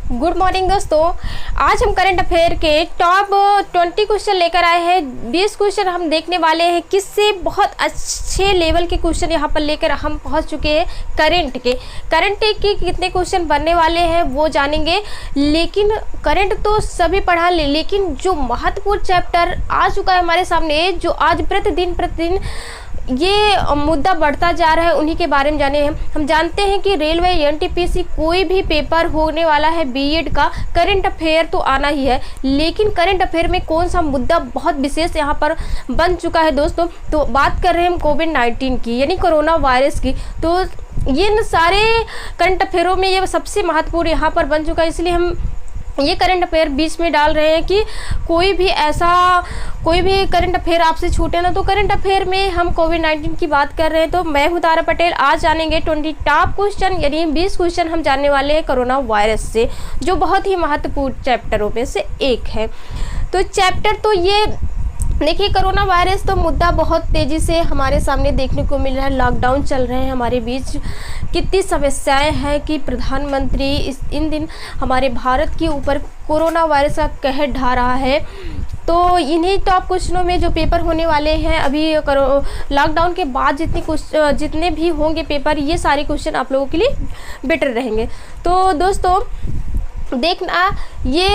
Good morning दोस्तों। आज हम करंट अफेयर के टॉप 20 क्वेश्चन लेकर आए हैं। 20 क्वेश्चन हम देखने वाले हैं, किससे बहुत अच्छे लेवल के क्वेश्चन यहाँ पर लेकर हम पहुँच चुके हैं। करंट के कितने क्वेश्चन बनने वाले हैं वो जानेंगे, लेकिन करंट तो सभी पढ़ा ले, लेकिन जो महत्वपूर्ण चैप्टर आ चुका है हमारे सामने, जो आज प्रतिदिन ये मुद्दा बढ़ता जा रहा है, उन्हीं के बारे में जाने हम जानते हैं कि रेलवे एनटीपीसी कोई भी पेपर होने वाला है बीएड का, करंट अफेयर तो आना ही है। लेकिन करंट अफेयर में कौन सा मुद्दा बहुत विशेष यहाँ पर बन चुका है दोस्तों, तो बात कर रहे हैं हम कोविड-19 की, यानी कोरोना वायरस की। तो ये सारे करंट अफेयरों में ये सबसे महत्वपूर्ण यहाँ पर बन चुका है, इसलिए हम ये करंट अफेयर बीच में डाल रहे हैं कि कोई भी करंट अफेयर आपसे छूटे ना। तो करंट अफेयर में हम कोविड-19 की बात कर रहे हैं। तो मैं हूं तारा पटेल। आज जानेंगे 20 टॉप क्वेश्चन, यानी 20 क्वेश्चन हम जानने वाले हैं कोरोना वायरस से, जो बहुत ही महत्वपूर्ण चैप्टरों में से एक है। तो चैप्टर तो ये देखिए, कोरोना वायरस तो मुद्दा बहुत तेज़ी से हमारे सामने देखने को मिल रहा है। लॉकडाउन चल रहे हैं हमारे बीच, कितनी समस्याएं हैं कि प्रधानमंत्री इन दिन हमारे भारत के ऊपर कोरोना वायरस का कहर ढा रहा है। तो इन्हीं टॉप क्वेश्चनों में जो पेपर होने वाले हैं अभी लॉकडाउन के बाद जितने भी होंगे पेपर, ये सारे क्वेश्चन आप लोगों के लिए बेटर रहेंगे। तो दोस्तों देखना, ये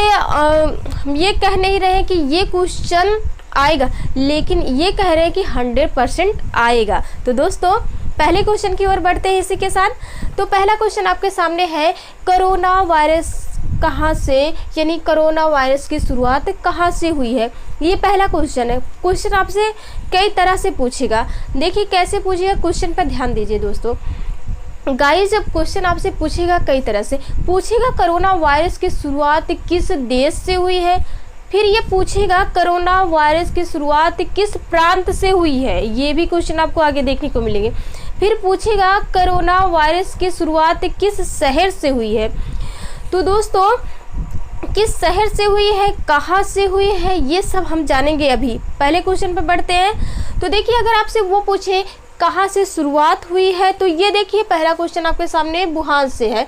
कह नहीं रहे कि ये क्वेश्चन आएगा, लेकिन ये कह रहे हैं कि 100% आएगा। तो दोस्तों पहले क्वेश्चन की ओर बढ़ते हैं इसी के साथ। तो पहला क्वेश्चन आपके सामने है, कोरोना वायरस कहाँ से, यानी कोरोना वायरस की शुरुआत कहाँ से हुई है। ये पहला क्वेश्चन है। क्वेश्चन आपसे कई तरह से पूछेगा। देखिए कैसे पूछेगा, क्वेश्चन पर ध्यान दीजिए दोस्तों। गाइस, जब क्वेश्चन आपसे पूछेगा कई तरह से पूछेगा, कोरोना वायरस की शुरुआत किस देश से हुई है। फिर ये पूछेगा कोरोना वायरस की शुरुआत किस प्रांत से हुई है। ये भी क्वेश्चन आपको आगे देखने को मिलेंगे। फिर पूछेगा कोरोना वायरस की शुरुआत किस शहर से हुई है। तो दोस्तों किस शहर से हुई है, कहाँ से हुई है, ये सब हम जानेंगे। अभी पहले क्वेश्चन पर बढ़ते हैं। तो देखिए, अगर आपसे वो पूछे कहाँ से शुरुआत हुई है, तो ये देखिए पहला क्वेश्चन आपके सामने वुहान से है।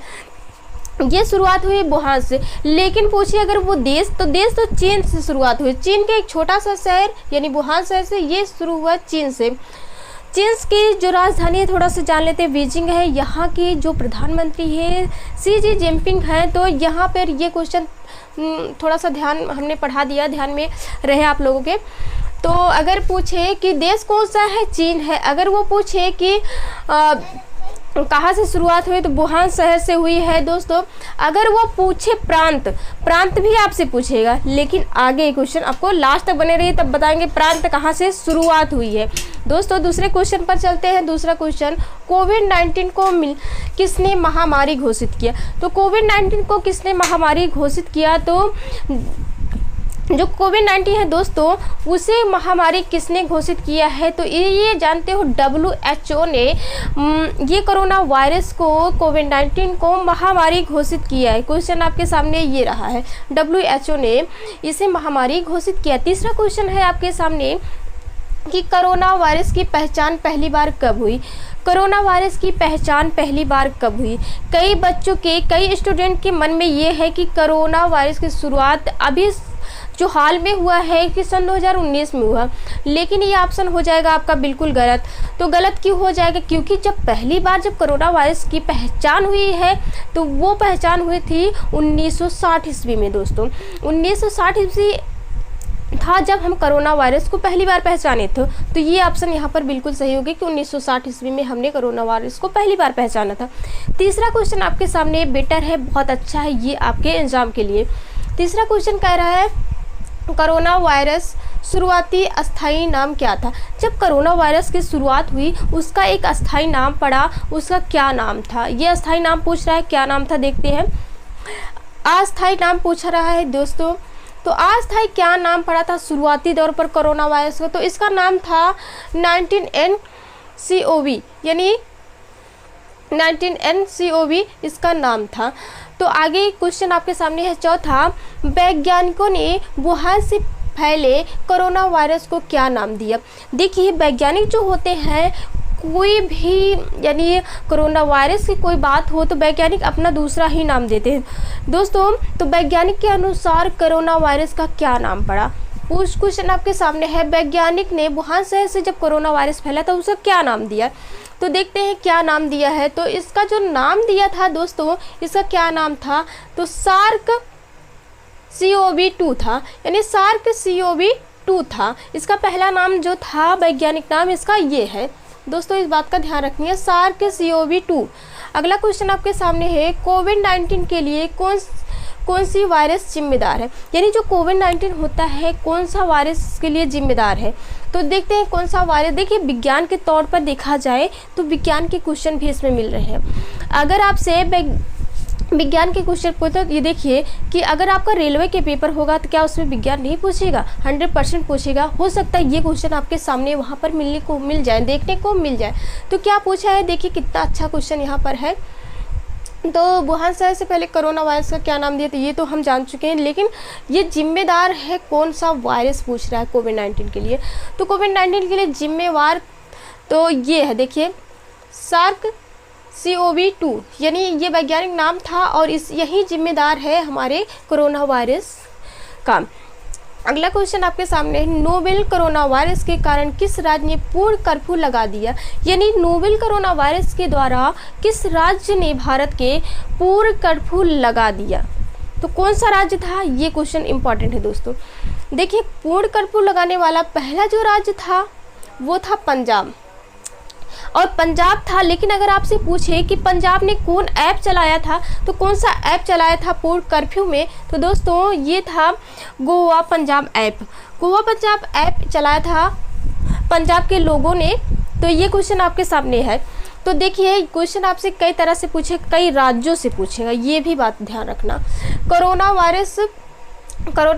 ये शुरुआत हुई वुहान से। लेकिन पूछिए अगर वो देश तो चीन से शुरुआत हुई। चीन के एक छोटा सा शहर यानी वुहान शहर से ये शुरू हुआ, चीन से। चीन की जो राजधानी है थोड़ा सा जान लेते हैं, बीजिंग है। यहाँ की जो प्रधानमंत्री है शी जिनपिंग है। तो यहाँ पर ये क्वेश्चन थोड़ा सा ध्यान हमने पढ़ा दिया, ध्यान में रहे आप लोगों के। तो अगर पूछे कि देश कौन सा है, चीन है। अगर वो पूछे कि कहाँ से शुरुआत हुई, तो वुहान शहर से हुई है दोस्तों। अगर वो पूछे प्रांत भी आपसे पूछेगा, लेकिन आगे क्वेश्चन आपको लास्ट तक बने रहिए, तब बताएंगे प्रांत कहाँ से शुरुआत हुई है। दोस्तों दूसरे क्वेश्चन पर चलते हैं। दूसरा क्वेश्चन, कोविड-19 को किसने महामारी घोषित किया। तो कोविड-19 को किसने महामारी घोषित किया, तो जो कोविड-19 है दोस्तों, उसे महामारी किसने घोषित किया है। तो ये जानते हो, WHO ने ये कोरोना वायरस को, कोविड-19 को महामारी घोषित किया है। क्वेश्चन आपके सामने ये रहा है, WHO ने इसे महामारी घोषित किया। तीसरा क्वेश्चन है आपके सामने कि कोरोना वायरस की पहचान पहली बार कब हुई। कोरोना वायरस की पहचान पहली बार कब हुई। कई स्टूडेंट के मन में ये है कि कोरोना वायरस की शुरुआत अभी जो हाल में हुआ है कि सन 2019 में हुआ, लेकिन ये ऑप्शन हो जाएगा आपका बिल्कुल गलत। तो गलत क्यों हो जाएगा, क्योंकि पहली बार जब कोरोना वायरस की पहचान हुई है, तो वो पहचान हुई थी 1960 ईस्वी में दोस्तों। 1960 ईस्वी था जब हम कोरोना वायरस को पहली बार पहचाने थे। तो ये ऑप्शन यहाँ पर बिल्कुल सही होगी कि 1960 ईस्वी में हमने कोरोना वायरस को पहली बार पहचाना था। तीसरा क्वेश्चन आपके सामने बेटर है, बहुत अच्छा है, ये आपके एग्जाम के लिए। तीसरा क्वेश्चन कह रहा है, कोरोना वायरस शुरुआती अस्थाई नाम क्या था। जब कोरोना वायरस की शुरुआत हुई, उसका एक अस्थाई नाम पड़ा, उसका क्या नाम था। ये अस्थाई नाम पूछ रहा है, क्या नाम था देखते हैं। अस्थाई नाम पूछ रहा है दोस्तों। तो अस्थाई क्या नाम पड़ा था शुरुआती दौर पर कोरोना वायरस का, तो इसका नाम था 19nCoV, यानी 19nCoV इसका नाम था। तो आगे क्वेश्चन आपके सामने है चौथा, वैज्ञानिकों ने वुहान से फैले कोरोना वायरस को क्या नाम दिया। देखिए वैज्ञानिक जो होते हैं कोई भी यानी कोरोना वायरस की कोई बात हो तो वैज्ञानिक अपना दूसरा ही नाम देते हैं दोस्तों। तो वैज्ञानिक के अनुसार कोरोना वायरस का क्या नाम पड़ा? उस क्वेश्चन आपके सामने है, वैज्ञानिक ने वुहान शहर से जब कोरोना वायरस फैला था उसका क्या नाम दिया? तो देखते हैं क्या नाम दिया है। तो इसका जो नाम दिया था दोस्तों, इसका क्या नाम था? तो सार्क CoV-2 था, यानी सार्क CoV-2 था। इसका पहला नाम जो था, वैज्ञानिक नाम इसका ये है दोस्तों, इस बात का ध्यान रखिए, सार्क CoV-2। अगला क्वेश्चन आपके सामने है, कोविड-19 के लिए कौन सी वायरस जिम्मेदार है? यानी जो कोविड-19 होता है कौन सा वायरस के लिए जिम्मेदार है? तो देखते हैं कौन सा वायरस। देखिए विज्ञान के तौर पर देखा जाए तो विज्ञान के क्वेश्चन भी इसमें मिल रहे हैं। अगर आपसे विज्ञान के क्वेश्चन पूछे तो ये देखिए कि अगर आपका रेलवे के पेपर होगा तो क्या उसमें विज्ञान नहीं पूछेगा? 100% पूछेगा। हो सकता है ये क्वेश्चन आपके सामने वहाँ पर मिल जाए, देखने को मिल जाए। तो क्या पूछा है, देखिए कितना अच्छा क्वेश्चन यहाँ पर है। तो वुहान शहर से पहले कोरोना वायरस का क्या नाम दिया? तो ये तो हम जान चुके हैं, लेकिन ये जिम्मेदार है कौन सा वायरस पूछ रहा है कोविड-19 के लिए। तो कोविड-19 के लिए जिम्मेवार तो ये है, देखिए सार्क CoV-2, यानी ये वैज्ञानिक नाम था और यही जिम्मेदार है हमारे कोरोना वायरस का। अगला क्वेश्चन आपके सामने है, नोवेल कोरोना वायरस के कारण किस राज्य ने पूर्ण कर्फ्यू लगा दिया? यानी नोवेल कोरोना वायरस के द्वारा किस राज्य ने भारत के पूर्ण कर्फ्यू लगा दिया? तो कौन सा राज्य था? ये क्वेश्चन इंपॉर्टेंट है दोस्तों। देखिए पूर्ण कर्फ्यू लगाने वाला पहला जो राज्य था वो था पंजाब, और पंजाब था। लेकिन अगर आपसे पूछे कि पंजाब ने कौन ऐप चलाया था, तो कौन सा ऐप चलाया था पूर्ण कर्फ्यू में? तो दोस्तों ये था गोवा पंजाब ऐप। गोवा पंजाब ऐप चलाया था पंजाब के लोगों ने। तो ये क्वेश्चन आपके सामने है। तो देखिए क्वेश्चन आपसे कई तरह से पूछे, कई राज्यों से पूछेगा, ये भी बात ध्यान रखना। कोरोना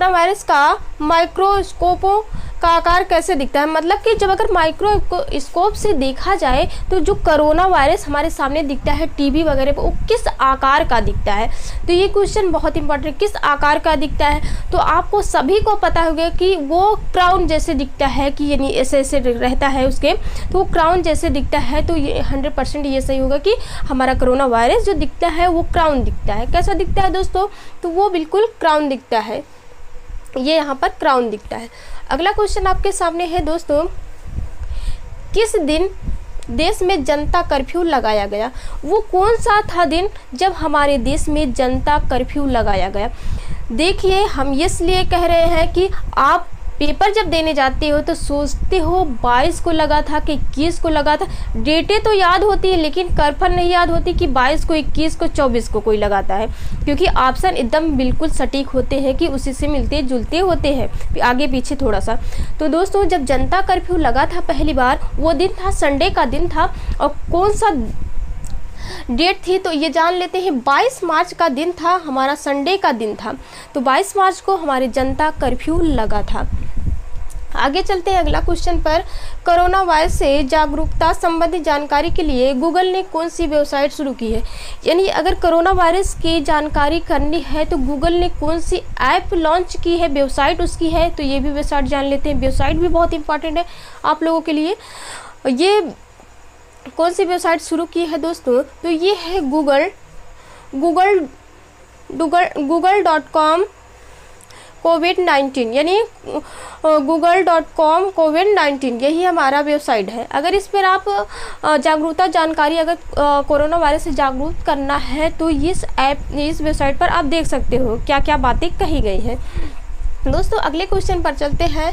वायरस का माइक्रोस्कोपों का आकार कैसे दिखता है? मतलब कि जब अगर माइक्रोस्कोप से देखा जाए तो जो कोरोना वायरस हमारे सामने दिखता है टीवी वगैरह पर, वो किस आकार का दिखता है? तो ये क्वेश्चन बहुत इंपॉर्टेंट है, किस आकार का दिखता है? तो आपको सभी को पता होगा कि वो क्राउन जैसे दिखता है, कि यानी ऐसे ऐसे रहता है उसके, तो वो क्राउन जैसे दिखता है। तो ये 100% ये सही होगा कि हमारा कोरोना वायरस जो दिखता है वो क्राउन दिखता है। कैसा दिखता है दोस्तों? तो वो बिल्कुल क्राउन दिखता है, ये यहाँ पर क्राउन दिखता है। अगला क्वेश्चन आपके सामने है दोस्तों, किस दिन देश में जनता कर्फ्यू लगाया गया? वो कौन सा था दिन जब हमारे देश में जनता कर्फ्यू लगाया गया? देखिए हम इसलिए कह रहे हैं कि आप पेपर जब देने जाते हो तो सोचते हो 22 को लगा था कि 21 को लगा था। डेटें तो याद होती है लेकिन कर्फन नहीं याद होती कि 22 को, 21 को, 24 को कोई लगाता है, क्योंकि ऑप्शन एकदम बिल्कुल सटीक होते हैं कि उसी से मिलते जुलते होते हैं, आगे पीछे थोड़ा सा। तो दोस्तों जब जनता कर्फ्यू लगा था पहली बार, वो दिन था संडे का दिन था। और कौन सा डेट थी तो ये जान लेते हैं, 22 मार्च का दिन था, हमारा संडे का दिन था। तो 22 मार्च को हमारे जनता कर्फ्यू लगा था। आगे चलते हैं अगला क्वेश्चन पर। कोरोना वायरस से जागरूकता संबंधी जानकारी के लिए गूगल ने कौन सी वेबसाइट शुरू की है? यानी अगर कोरोना वायरस की जानकारी करनी है तो गूगल ने कौन सी ऐप लॉन्च की है, वेबसाइट उसकी है? तो ये भी वेबसाइट जान लेते हैं। वेबसाइट भी बहुत इंपॉर्टेंट है आप लोगों के लिए। ये कौन सी वेबसाइट शुरू की है दोस्तों? तो ये है google.com कोविड-19, यानी google.com कोविड-19, यही हमारा वेबसाइट है। अगर इस पर आप जागरूकता जानकारी, अगर कोरोना वायरस से जागरूक करना है तो इस वेबसाइट पर आप देख सकते हो क्या क्या बातें कही गई हैं। दोस्तों अगले क्वेश्चन पर चलते हैं।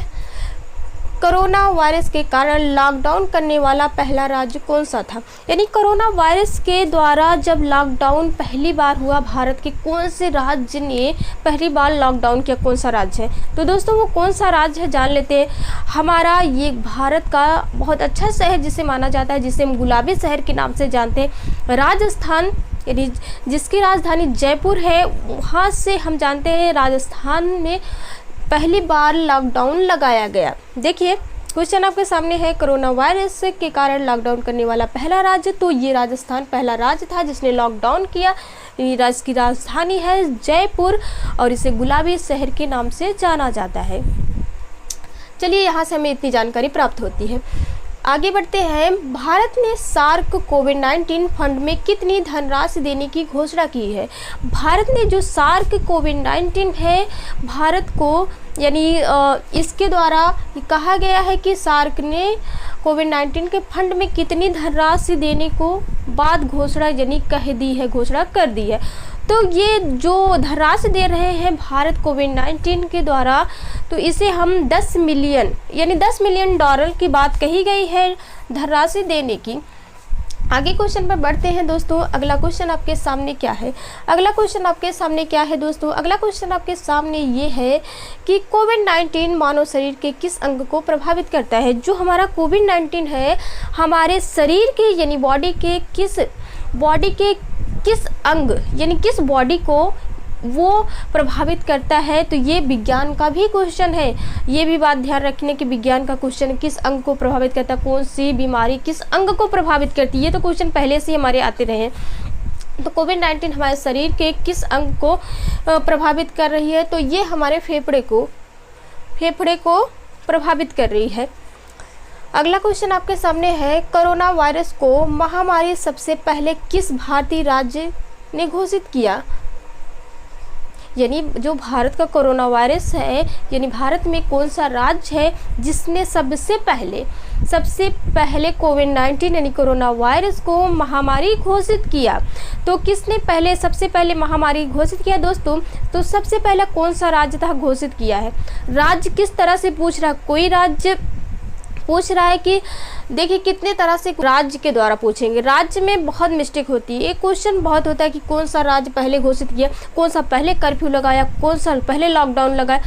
कोरोना वायरस के कारण लॉकडाउन करने वाला पहला राज्य कौन सा था? यानी कोरोना वायरस के द्वारा जब लॉकडाउन पहली बार हुआ भारत के, कौन से राज्य ने पहली बार लॉकडाउन किया? कौन सा राज्य है? तो दोस्तों वो कौन सा राज्य है जान लेते हैं। हमारा ये भारत का बहुत अच्छा शहर जिसे माना जाता है, जिसे हम गुलाबी शहर के नाम से जानते हैं, राजस्थान, यानी जिसकी राजधानी जयपुर है, वहाँ से हम जानते हैं राजस्थान में पहली बार लॉकडाउन लगाया गया। देखिए क्वेश्चन आपके सामने है, कोरोना वायरस के कारण लॉकडाउन करने वाला पहला राज्य, तो ये राजस्थान पहला राज्य था जिसने लॉकडाउन किया। राज्य की राजधानी है जयपुर और इसे गुलाबी शहर के नाम से जाना जाता है। चलिए यहाँ से हमें इतनी जानकारी प्राप्त होती है। आगे बढ़ते हैं। भारत ने सार्क कोविड-19 फंड में कितनी धनराशि देने की घोषणा की है? भारत ने जो सार्क कोविड-19 है, भारत को यानी इसके द्वारा कहा गया है कि सार्क ने कोविड-19 के फंड में कितनी धनराशि देने को बाद घोषणा यानी कह दी है, घोषणा कर दी है। तो ये जो धनराशि दे रहे हैं भारत कोविड-19 के द्वारा, तो इसे हम 10 मिलियन यानी $10 मिलियन की बात कही गई है धनराशि देने की। आगे क्वेश्चन पर बढ़ते हैं दोस्तों। अगला क्वेश्चन आपके सामने क्या है? अगला क्वेश्चन आपके सामने क्या है दोस्तों? अगला क्वेश्चन आपके सामने ये है कि कोविड-19 मानव शरीर के किस अंग को प्रभावित करता है? जो हमारा कोविड-19 है, हमारे शरीर के यानी बॉडी के किस अंग यानी किस बॉडी को वो प्रभावित करता है? तो ये विज्ञान का भी क्वेश्चन है। ये भी बात ध्यान रखने की विज्ञान का क्वेश्चन, किस अंग को प्रभावित करता है, कौन सी बीमारी किस अंग को प्रभावित करती है। ये तो क्वेश्चन पहले से हमारे आते रहे हैं। तो कोविड-19 हमारे शरीर के किस अंग को प्रभावित कर रही है? तो ये हमारे फेफड़े को प्रभावित कर रही है। अगला क्वेश्चन आपके सामने है, कोरोना वायरस को महामारी सबसे पहले किस भारतीय राज्य ने घोषित किया? यानी जो भारत का कोरोना वायरस है, यानी भारत में कौन सा राज्य है जिसने सबसे पहले कोविड-19 यानी कोरोना वायरस को महामारी घोषित किया? तो किसने सबसे पहले महामारी घोषित किया दोस्तों? तो सबसे पहला कौन सा राज्य था घोषित किया है? राज्य किस तरह से पूछ रहा है? कोई राज्य पूछ रहा है कि देखिए कितने तरह से राज्य के द्वारा पूछेंगे। राज्य में बहुत मिस्टेक होती है। एक क्वेश्चन बहुत होता है कि कौन सा राज्य पहले घोषित किया, कौन सा पहले कर्फ्यू लगाया, कौन सा पहले लॉकडाउन लगाया,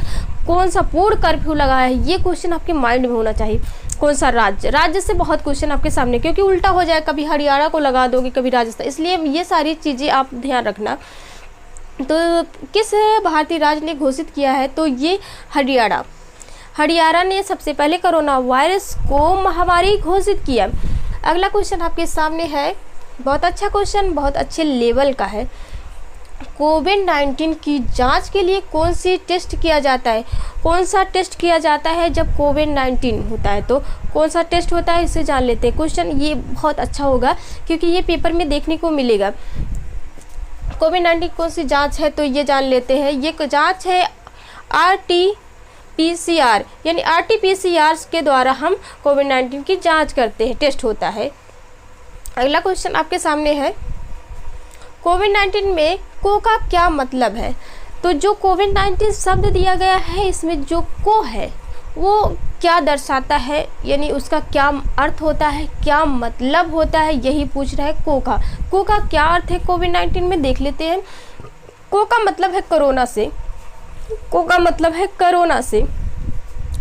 कौन सा पूर्ण कर्फ्यू लगाया। ये क्वेश्चन आपके माइंड में होना चाहिए। कौन सा राज्य से बहुत क्वेश्चन आपके सामने, क्योंकि उल्टा हो जाए, कभी हरियाणा को लगा दोगे, कभी राजस्थान, इसलिए ये सारी चीज़ें आप ध्यान रखना। तो किस भारतीय राज्य ने घोषित किया है? तो ये हरियाणा ने सबसे पहले कोरोना वायरस को महामारी घोषित किया। अगला क्वेश्चन आपके सामने है, बहुत अच्छा क्वेश्चन, बहुत अच्छे लेवल का है। कोविड-19 की जांच के लिए कौन सी टेस्ट किया जाता है? कौन सा टेस्ट किया जाता है जब कोविड-19 होता है? तो कौन सा टेस्ट होता है, इसे जान लेते हैं। क्वेश्चन ये बहुत अच्छा होगा क्योंकि ये पेपर में देखने को मिलेगा। कोविड-19 कौन सी जांच है? तो ये जान लेते हैं। ये जांच है RT-PCR यानी RT-PCR के द्वारा हम कोविड-19 की जांच करते हैं, टेस्ट होता है। अगला क्वेश्चन आपके सामने है, कोविड-19 में को का क्या मतलब है? तो जो कोविड-19 शब्द दिया गया है, इसमें जो को है वो क्या दर्शाता है, यानी उसका क्या अर्थ होता है, क्या मतलब होता है, यही पूछ रहा है को का क्या अर्थ है कोविड-19 में, देख लेते हैं। को का मतलब है कोरोना से, को का मतलब है कोरोना से।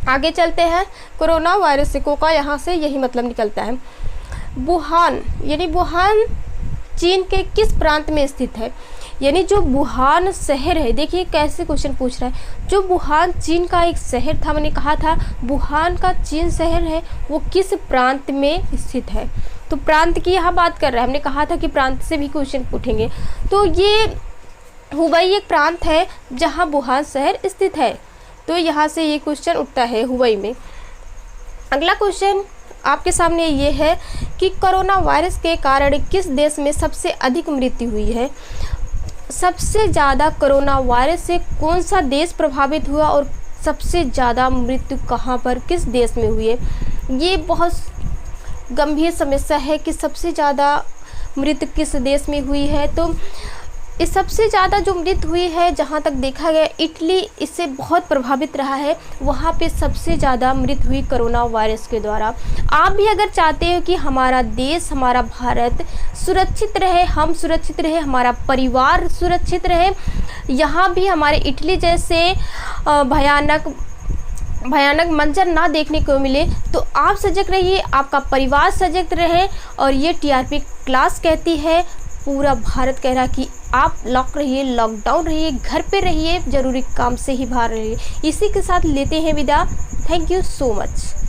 आगे चलते हैं, कोरोना वायरस से को का यहाँ से यही मतलब निकलता है। वुहान यानी वुहान चीन के किस प्रांत में स्थित है? यानी जो वुहान शहर है, देखिए कैसे क्वेश्चन पूछ रहा है। जो वुहान चीन का एक शहर था, मैंने कहा था वुहान का चीन शहर है, वो किस प्रांत में स्थित है? तो प्रांत की यहाँ बात कर रहा है, हमने कहा था कि प्रांत से भी क्वेश्चन पूछेंगे। तो ये हुबई एक प्रांत है जहाँ वुहान शहर स्थित है, तो यहाँ से ये क्वेश्चन उठता है हुबई में। अगला क्वेश्चन आपके सामने ये है कि कोरोना वायरस के कारण किस देश में सबसे अधिक मृत्यु हुई है? सबसे ज़्यादा कोरोना वायरस से कौन सा देश प्रभावित हुआ और सबसे ज़्यादा मृत्यु कहाँ पर, किस देश में हुई है? ये बहुत गंभीर समस्या है कि सबसे ज़्यादा मृत्यु किस देश में हुई है। तो इस सबसे ज़्यादा जो मृत्यु हुई है, जहाँ तक देखा गया, इटली इससे बहुत प्रभावित रहा है, वहाँ पे सबसे ज़्यादा मृत्यु हुई कोरोना वायरस के द्वारा। आप भी अगर चाहते हो कि हमारा देश, हमारा भारत सुरक्षित रहे, हम सुरक्षित रहे, हमारा परिवार सुरक्षित रहे, यहाँ भी हमारे इटली जैसे भयानक मंजर ना देखने को मिले, तो आप सजग रहिए, आपका परिवार सजग रहे। और ये TRP क्लास कहती है, पूरा भारत कह रहा कि आप लॉक रहिए, लॉकडाउन रहिए, घर पे रहिए, ज़रूरी काम से ही बाहर रहिए। इसी के साथ लेते हैं विदा। Thank you so much.